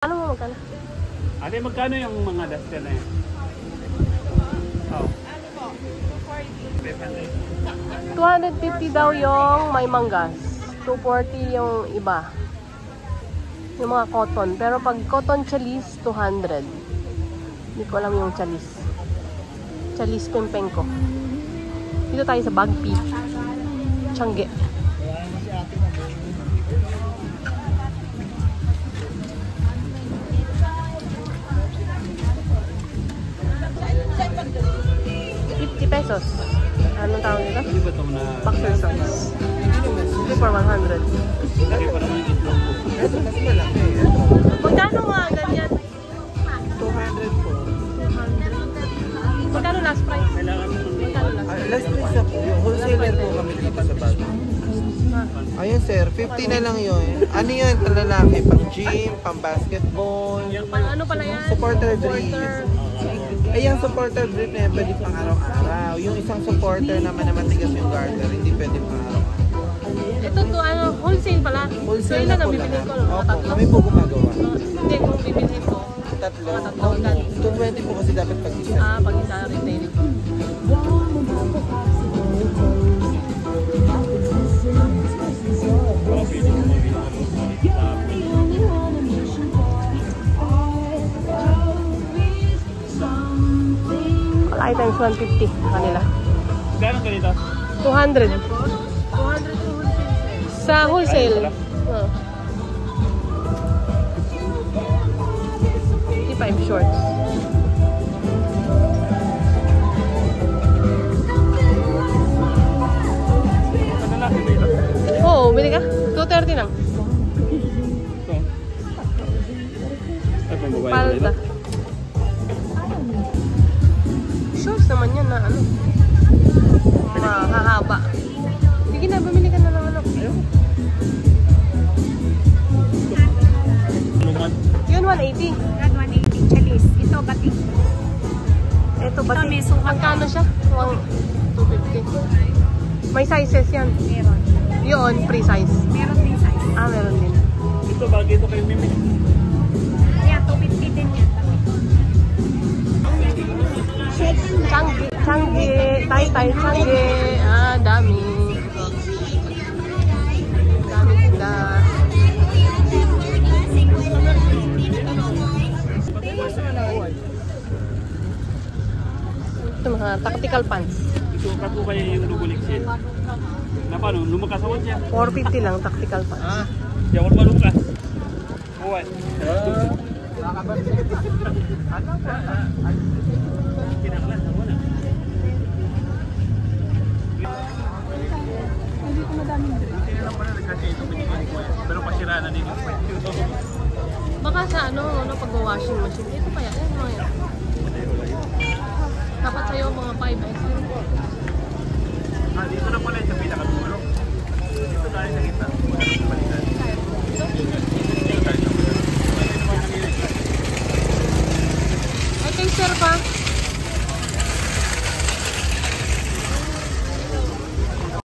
Ano mo magkano? Ate, magkano yung mga duster na yan? Oh. Ano po? 250 daw yung may manggas. 240 yung iba. Yung mga cotton. Pero pag cotton chalis, 200. Hindi ko alam yung chalis. Chalis pempeng ko. Dito tayo sa Bagpi. Tiangge. Pesos. Anong tawag nito? Hindi ba ito na... Boxer size. Ito for 100. Lagi pa naman yung itlog ko. Mas malaki. Magkano nga ganyan? 200 po. 200. Magkano last price? Kailangan mo Magkano last price? Last price na po. Yung wholesaler po kami dito sa bag. Ayun sir, 50 na lang yun. Ano yun? Lalaki, pang gym, pang basketball. Pang ano pala yan? Supporter brief. Ay, yung supporter brief na yan, pwede pang araw-araw. Yung isang supporter naman na matigas yung garter, hindi pwede pang araw-araw. Ito to ano, wholesale pala. Wholesale so, na ilan po ang bibilhin ko? Mga Opo, tatlo? kami po gumagawa. Hindi, kung bibilhin ko. Tatlo? Mga tatlo, Opo. 220 po kasi dapat pag-isa. Pag isa retail. All items 150 kanila. Gano'n ka dito? 200. 200 Sa wholesale. Oh. 55 shorts. Ano natin ba ito? Oo, bili ka. 230 lang. Ito. Ay, pang babae ba Palda. ito? Shorts naman yan na ano. Mahahaba. Sige na, bumili ka na ng ano. Ayaw. Luman. Yun, 180. Yan, 180 chalis. Ito, batik. Ito ba? Ito, may sukat. Magkano siya? 250. May sizes yan. Meron. Yun, free size. Meron din size. Meron din. Ito, bagay ito kay Mimi. Yan, 250 din yan. Tiangge, tay-tay, Tiangge. Dami. Dami tinda. Ito mga tactical pants. Ito, kato kaya yung lugulik siya. Na paano? Lumakas ako siya. 450 lang tactical pants. Di ako malukas. Buwan. Kinaklas ako na. Hindi ko madaming drink. Hindi lang pala nagkasya ito. Pero pasira na nito. Baka sa ano pag-washing machine. Ito kaya, mga yan. Dapat sa'yo mga 5 eh.